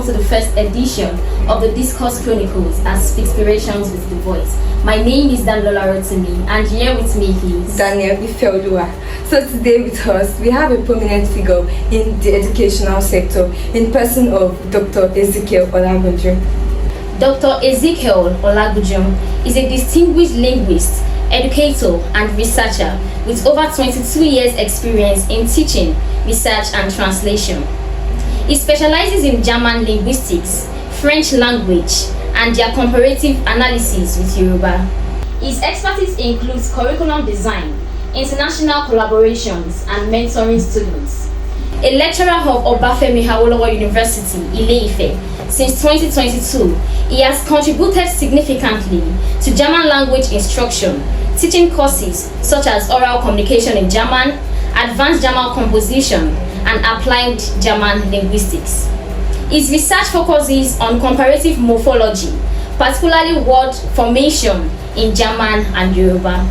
welcome to the first edition of the Discourse Chronicles as Inspirations with the Voice. My name is Daniela Rotimi, and here with me is Daniel Ifeoluwa. So today with us, we have a prominent figure in the educational sector in person of Dr. Ezekiel Olagunju. Dr. Ezekiel Olagunju is a distinguished linguist, educator, and researcher with over 22 years' experience in teaching, research, and translation. He specializes in German linguistics, French language, and their comparative analysis with Yoruba. His expertise includes curriculum design, international collaborations, and mentoring students. A lecturer of Obafemi Awolowo University, Ile-Ife, since 2022, he has contributed significantly to German language instruction, teaching courses such as oral communication in German, advanced German composition, and applied German linguistics. His research focuses on comparative morphology, particularly word formation in German and Yoruba.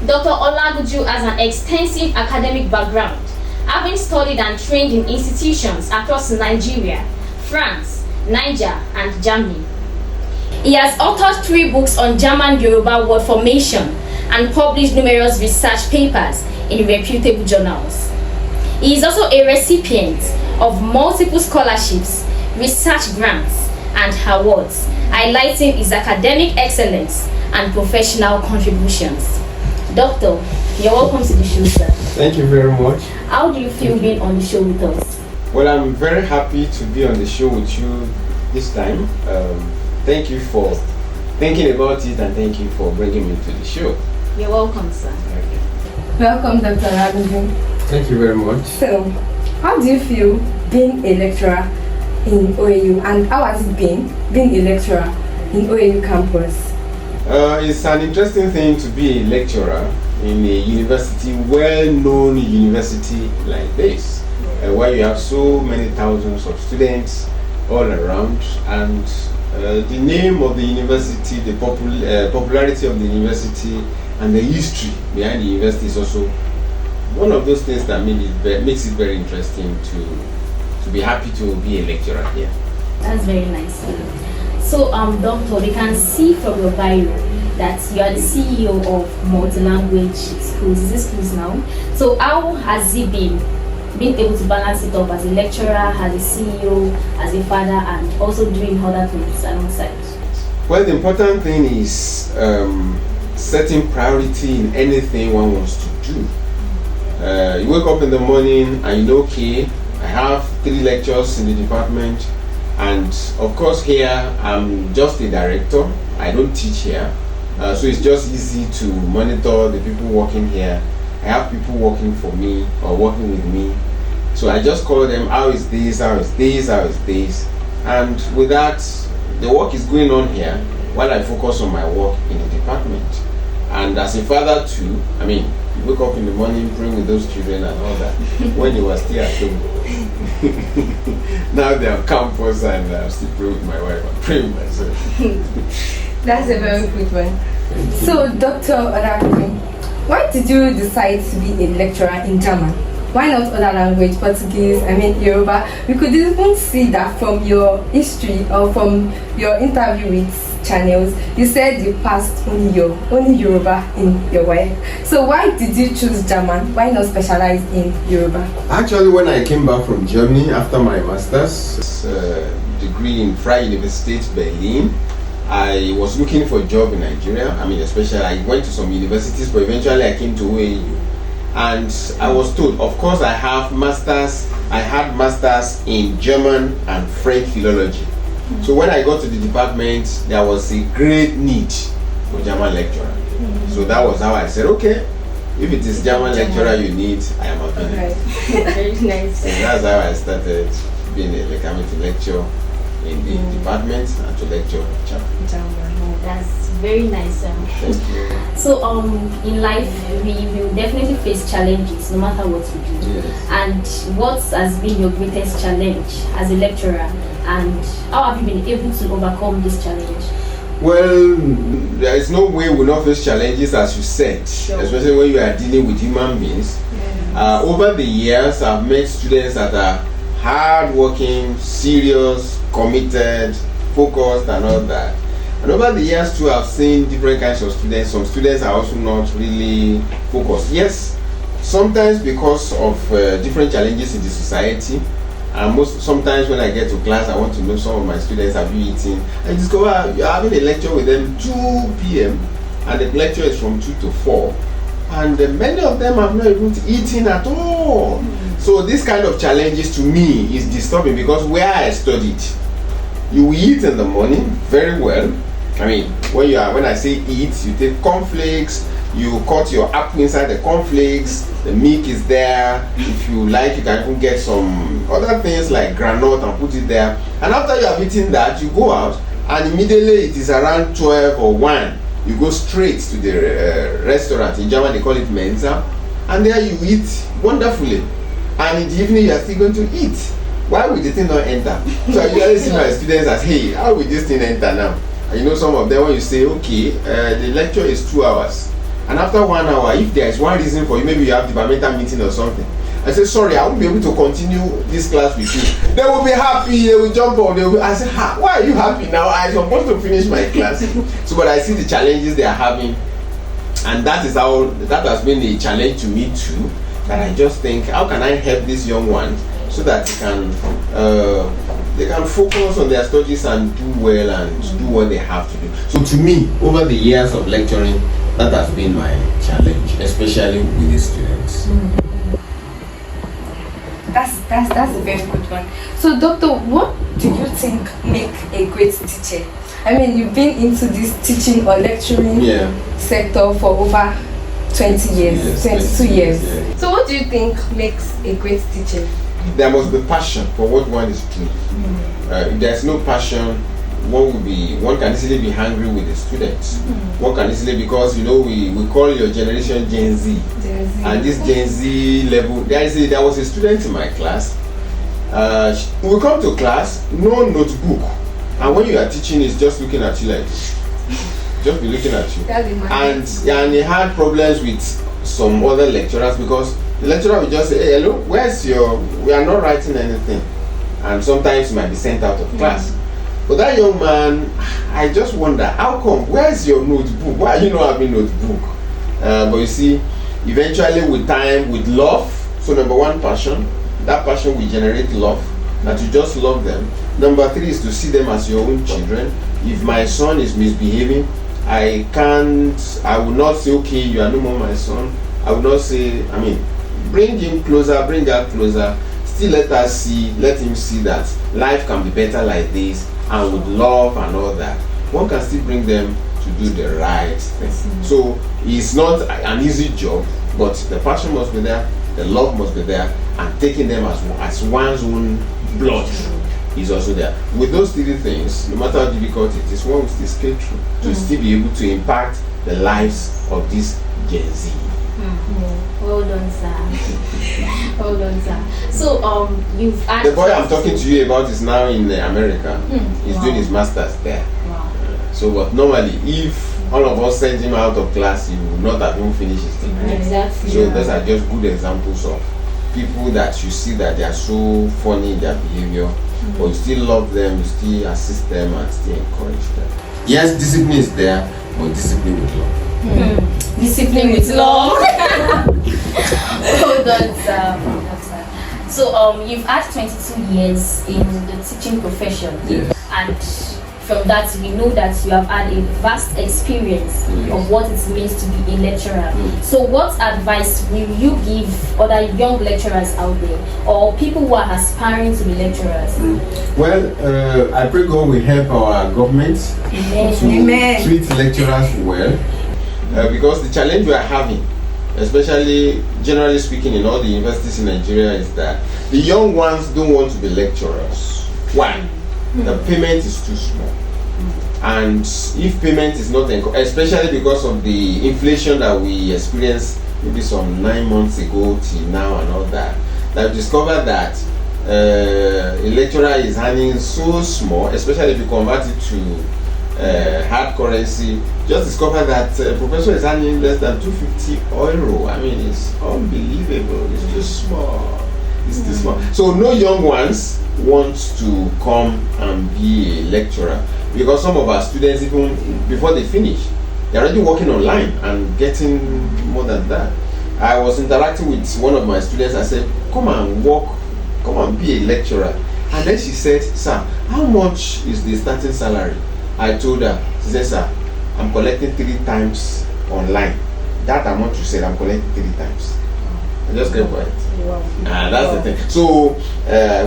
Dr. Olagunju has an extensive academic background, having studied and trained in institutions across Nigeria, France, Niger, and Germany. He has authored 3 books on German Yoruba word formation and published numerous research papers in reputable journals. He is also a recipient of multiple scholarships, research grants, and awards, highlighting his academic excellence and professional contributions. Doctor, you're welcome to the show, sir. Thank you very much. How do you feel being on the show with us? Well, I'm very happy to be on the show with you this time. Thank you for thinking about it, and thank you for bringing me to the show. You're welcome, sir. Welcome, Dr. Olagunju. Thank you very much. So, how do you feel being a lecturer in OAU, and how has it been being a lecturer in OAU campus? It's an interesting thing to be a lecturer in a university, well-known university like this, where you have so many thousands of students all around, and the name of the university, the popularity of the university, and the history behind the university is also one of those things that makes it very interesting to be happy to be a lecturer here. That's very nice. So, Doctor, we can see from your bio that you are the CEO of multi-language schools. Is this schools now? So, how has it been being able to balance it up as a lecturer, as a CEO, as a father, and also doing other things alongside? Well, the important thing is setting priority in anything one wants to do. You wake up in the morning and you know, okay, I have 3 lectures in the department, and of course here I'm just a director. I don't teach here, so it's just easy to monitor the people working here. I have people working for me or working with me, so I just call them, how is this, how is this, how is this, and with that the work is going on here while I focus on my work in the department. And as a father too, I mean, you wake up in the morning praying with those children and all that when you were still at home. Now they're on campus and I'm still praying with my wife. I'm praying with myself. That's a very good one. So, Dr. Olagunju, why did you decide to be a lecturer in German? Why not other language, Portuguese, Yoruba? We could even see that from your history or from your interview with channels. You said you passed only Yoruba in your work. So why did you choose German? Why not specialize in Yoruba? Actually, when I came back from Germany after my master's degree in Freie Universität Berlin, I was looking for a job in Nigeria. Especially I went to some universities, but eventually I came to OAU. And I was told, of course, I had masters in German and French philology. So when I got to the department, there was a great need for German lecturer. So that was how I said, okay, if it is German lecturer you need, I am available. Very nice. And that's how I started coming to lecture in the department and to lecture German. That's very nice. Thank you. So, in life, we will definitely face challenges no matter what we do. Yes. And what has been your greatest challenge as a lecturer, and how have you been able to overcome this challenge? Well, there is no way we will not face challenges, as you said, especially when you are dealing with human beings. Over the years, I've met students that are hard-working, serious, committed, focused, and all that. And over the years too, I've seen different kinds of students. Some students are also not really focused. Yes, sometimes because of different challenges in the society. And sometimes when I get to class, I want to know some of my students have you eaten. I discover you're having a lecture with them 2 p.m. and the lecture is from 2 to 4. And many of them have not even eaten at all. So this kind of challenges to me is disturbing, because where I studied, you eat in the morning very well. I mean, when I say eat, you take cornflakes, you cut your apple inside the cornflakes, the milk is there. If you like, you can even get some other things like granite and put it there. And after you have eaten that, you go out, and immediately it is around 12 or 1. You go straight to the restaurant. In German they call it Mensa, and there you eat wonderfully. And in the evening you are still going to eat. Why would the thing not enter? So I usually see my students as, hey, how will this thing enter now? And you know, some of them, when you say, okay, the lecture is 2 hours, and after 1 hour, if there is one reason for you, maybe you have departmental meeting or something, I say, sorry, I won't be able to continue this class with you. They will be happy, they will jump up, I say, why are you happy now? I'm supposed to finish my class. So, but I see the challenges they are having, and that has been a challenge to me too, that I just think, how can I help these young ones so that they can focus on their studies and do well and do what they have to do. So to me, over the years of lecturing, that has been my challenge, especially with the students. That's a very good one. So, Doctor, what do you think make a great teacher? I mean, you've been into this teaching or lecturing sector for over 20 years, 22 years. Yeah. So, what do you think makes a great teacher? There must be passion for what one is doing. If there's no passion, one can easily be hungry with the students. One can easily, because you know we call your generation Gen Z. And this Gen Z level, there was a student in my class. We come to class, no notebook, and when you are teaching, it's just looking at you like this. Just be looking at you. And he had problems with some other lecturers, because the lecturer will just say, hey, hello, we are not writing anything. And sometimes you might be sent out of class. But that young man, I just wonder, how come? Where's your notebook? Why are you not having notebook? But you see, eventually with time, with love, so number 1, passion. That passion will generate love, that you just love them. Number 3 is to see them as your own children. If my son is misbehaving, I will not say, okay, you are no more my son. I will not say, bring him closer, bring her closer. Still let him see that life can be better like this, and with love and all that. One can still bring them to do the right thing. So it's not an easy job, but the passion must be there, the love must be there, and taking them as one's own blood is also there. With those 3 things, no matter how difficult it is, one will still scale through to still be able to impact the lives of this Gen Z. Well done, sir. Well done, sir. So, you've asked. The boy I'm talking to you about is now in America. He's doing his master's there. Wow. So, but normally, if all of us send him out of class, he will not have even finished his degree. Exactly. So, those are just good examples of people that you see that they are so funny in their behavior, but you still love them, you still assist them, and still encourage them. Yes, discipline is there, but discipline with love. Discipline with love. Hold on, sir. So, you've had 22 years in the teaching profession. Yes. And from that, we know that you have had a vast experience of what it means to be a lecturer. So, what advice will you give other young lecturers out there, or people who are aspiring to be lecturers? Well, I pray God will help our government to treat lecturers well. Because the challenge we are having, especially generally speaking in all the universities in Nigeria, is that the young ones don't want to be lecturers. Why? The payment is too small. And if payment is not, especially because of the inflation that we experienced maybe some 9 months ago till now and all that, I've discovered that a lecturer is earning so small, especially if you convert it to hard currency. Just discover that professor is earning less than €250. It's unbelievable. It's too small. It's this one. So no young ones want to come and be a lecturer, because some of our students, even before they finish, they're already working online and getting more than that. I was interacting with one of my students. I said, come and be a lecturer. And then she said, sir, how much is the starting salary? I told her. She said, sir, I'm collecting 3 times online. That amount you said, I'm collecting 3 times. I just kept quiet. Wow. That's the thing. So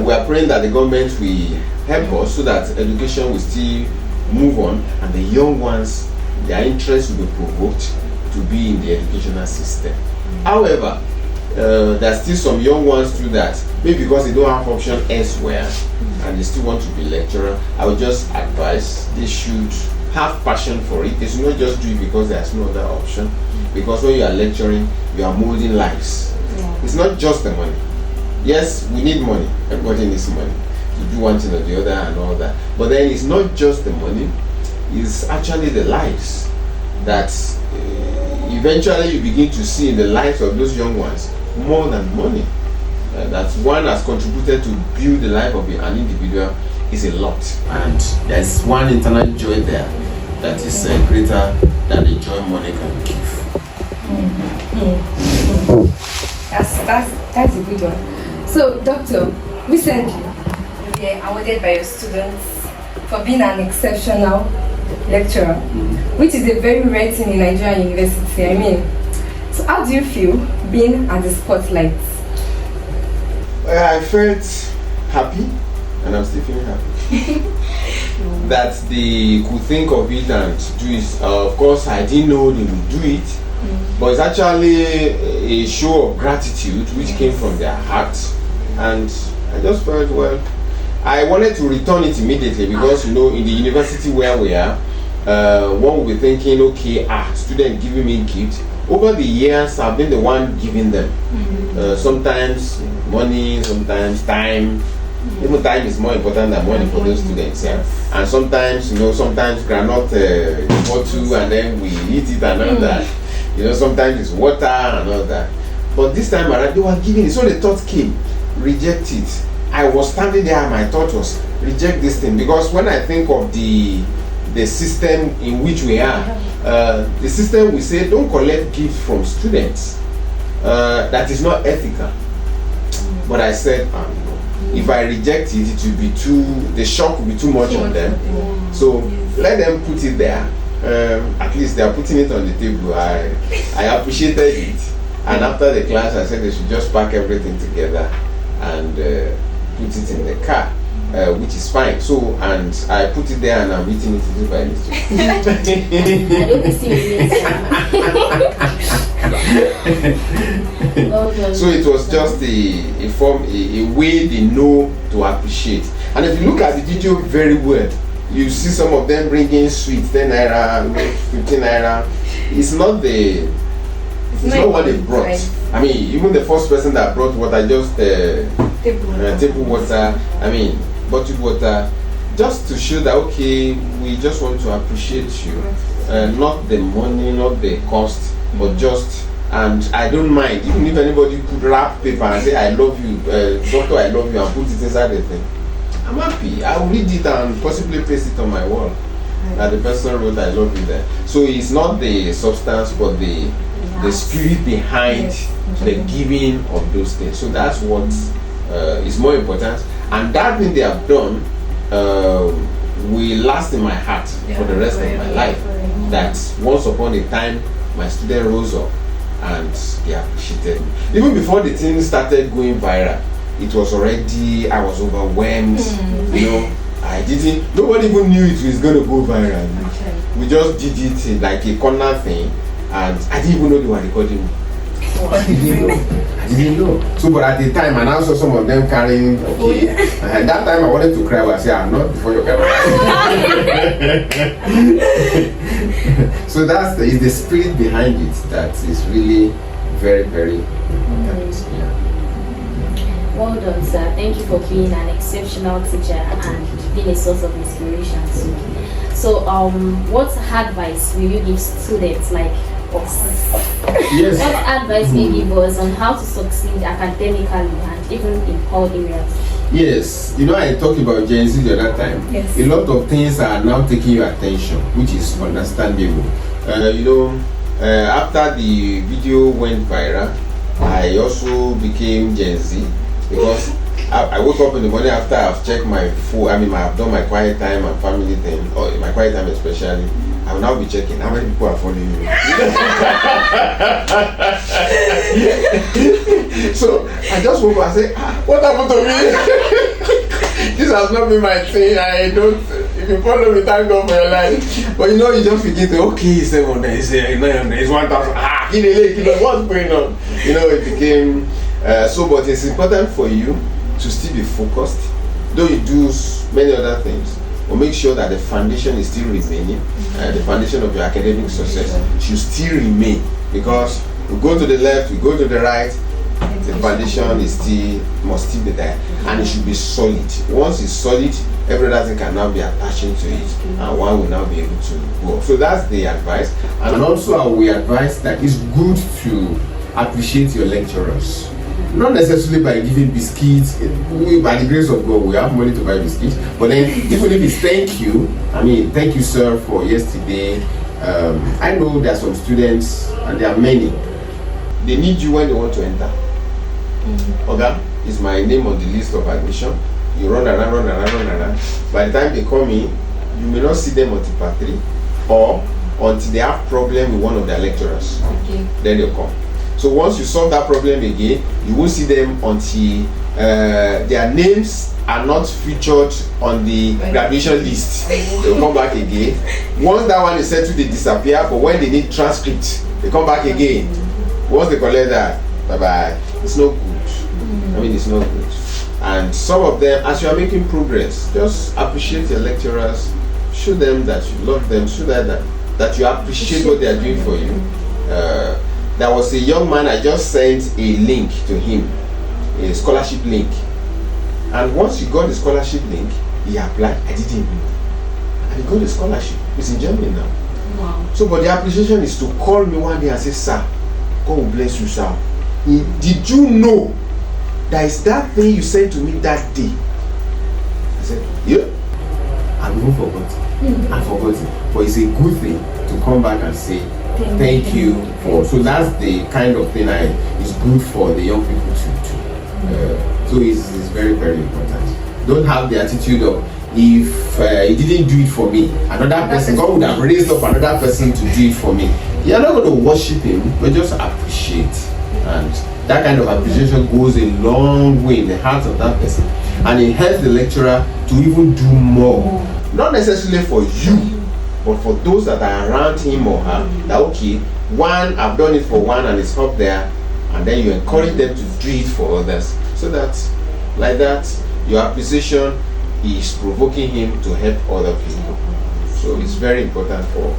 we are praying that the government will help us so that education will still move on, and the young ones, their interest will be provoked to be in the educational system. However, there are still some young ones too that maybe because they don't have option elsewhere and they still want to be lecturer. I would just advise they should have passion for it. They should not just do it because there's no other option. Because when you are lecturing, you are molding lives. It's not just the money. Yes, we need money. Everybody needs money to do one thing or the other and all that. But then it's not just the money. It's actually the lives that eventually you begin to see in the lives of those young ones more than money. That one has contributed to build the life of an individual is a lot. And there's one internal joy there that is greater than the joy money can give. That's a good one. So, Doctor, recently you were awarded by your students for being an exceptional lecturer, which is a very rare thing in Nigerian university. I mean, so how do you feel being at the spotlight? I felt happy, and I'm still feeling happy that they could think of it and do it. Of course, I didn't know they would do it. But it's actually a show of gratitude which came from their heart, and I just felt, well, I wanted to return it immediately because in the university where we are, one will be thinking, okay, student giving me gifts. Over the years, I've been the one giving them. Sometimes money, sometimes time. Even time is more important than money for those students. Yeah. And sometimes, sometimes granite bottle, and then we eat it and all that. Sometimes it's water and all that. But this time around, they were giving it. So the thought came, reject it. I was standing there and my thought was, reject this thing. Because when I think of the system in which we are, the system we say, don't collect gifts from students. That is not ethical. But I said, if I reject it, it will be the shock will be too much on them. So let them put it there. At least they are putting it on the table. I appreciated it, and after the class I said they should just pack everything together and put it in the car, which is fine. So, and I put it there and I'm eating it little by little. So it was just a way they know to appreciate. And if you look at the video very well, you see some of them bringing sweets, 10 naira, 15 naira. It's not what they brought. Right. I mean, even the first person that brought water, just table water, bottled water, just to show that, okay, we just want to appreciate you. Not the money, not the cost, but just, and I don't mind, even if anybody could wrap paper and say, I love you, doctor, I love you, and put it inside the thing. I'm happy. I will read it and possibly paste it on my wall. That the person wrote, I love you there. So it's not the substance, but the spirit behind the giving of those things. So that's what is more important. And that thing they have done will last in my heart for the rest of my life. That once upon a time, my student rose up and they appreciated me. Even before the thing started going viral, it was already, I was overwhelmed, nobody even knew it was going to go viral. Okay. We just did it in like a corner thing, and I didn't even know they were recording me. I didn't know. So, but at the time, and I saw some of them carrying, and that time I wanted to cry, but I said, I'm not before your camera. So that's the spirit behind it that is really very, very important. Well done, sir. Thank you for being an exceptional teacher and being a source of inspiration too. So, what advice will you give students, like us. Yes. What advice do you give us on how to succeed academically and even in all areas? Yes, I talked about Gen Z the other time. Yes. A lot of things are now taking your attention, which is understandable. After the video went viral, I also became Gen Z because I woke up in the morning after I've checked my phone. I've done my quiet time and family thing, or my quiet time especially. I will now be checking how many people are following me. So I just woke up and said, what happened to me? This has not been my thing. If you follow me, thank God for your life. But you just begin to, okay, 700, it's 900, it's 1,000. What's going on? It became but it's important for you to still be focused, though you do many other things. But make sure that the foundation is still remaining, the foundation of your academic success should still remain, because we go to the left, we go to the right, the foundation must still be there, and it should be solid. Once it's solid, every other thing can now be attaching to it, and one will now be able to go. So that's the advice. And also we advise that it's good to appreciate your lecturers. Not necessarily by giving biscuits. By the grace of God, we have money to buy biscuits. But then, even if it's thank you, thank you, sir, for yesterday. I know there are some students, and there are many. They need you when they want to enter. Okay, is my name on the list of admission. You run around. By the time they come in, you may not see them until part 3, or until they have problem with one of their lecturers. Okay. Then they'll come. So once you solve that problem again, you won't see them until their names are not featured on the graduation list. They'll come back again. Once that one is settled, they disappear. But when they need transcript, they come back again. Once they collect that, bye-bye. It's not good. It's not good. And some of them, as you are making progress, just appreciate your lecturers. Show them that you love them. Show that you appreciate what they are doing for you. There was a young man, I just sent a link to him, a scholarship link. And once he got the scholarship link, he applied. I didn't even know. And he got the scholarship. He's in Germany now. Wow. So, but the appreciation is to call me one day and say, sir, God will bless you, sir. Did you know there is that thing you said to me that day? I said, yeah. I've even forgotten. I've forgotten. But it's a good thing to come back and say, thank you for. So that's the kind of thing is good for the young people to do. So it's very, very important. Don't have the attitude of, if he didn't do it for me, another person, God would have raised up another person to do it for me. You're not going to worship him, but just appreciate. And that kind of appreciation goes a long way in the heart of that person, and it helps the lecturer to even do more. Not necessarily for you, but for those that are around him or her, that okay, one, I've done it for one and it's up there, and then you encourage them to do it for others, so that, like that, your appreciation is provoking him to help other people. So it's very important for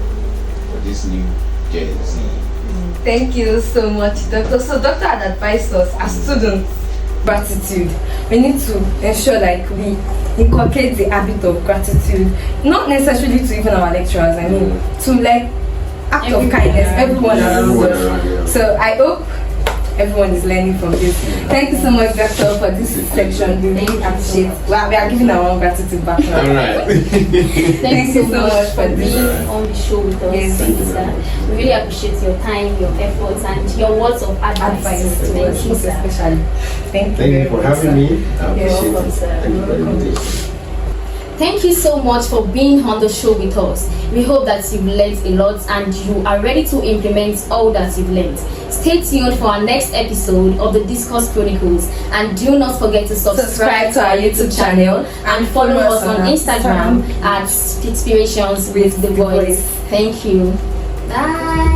this new Gen Z. Thank you so much, Doctor. So Doctor had advised us as students, gratitude. We need to ensure we inculcate the habit of gratitude, not necessarily to even our lecturers, to act of kindness, everyone around us. So I hope everyone is learning from this. Thank you so much, Doctor, for this section. We really appreciate it. We are giving our own gratitude back. All right. Thank you so much for being on the show with us. Yes, thank you, sir. We really appreciate your time, your efforts, and your words of advice. Thank you, sir. Especially. Thank you for having me. I appreciate welcome, it. sir. Thank you very much. Thank you so much for being on the show with us. We hope that you've learned a lot and you are ready to implement all that you've learned. Stay tuned for our next episode of the Discourse Chronicles, and do not forget to subscribe to our YouTube channel and follow us on Instagram at Inspirations with the Voice. Thank you. Bye.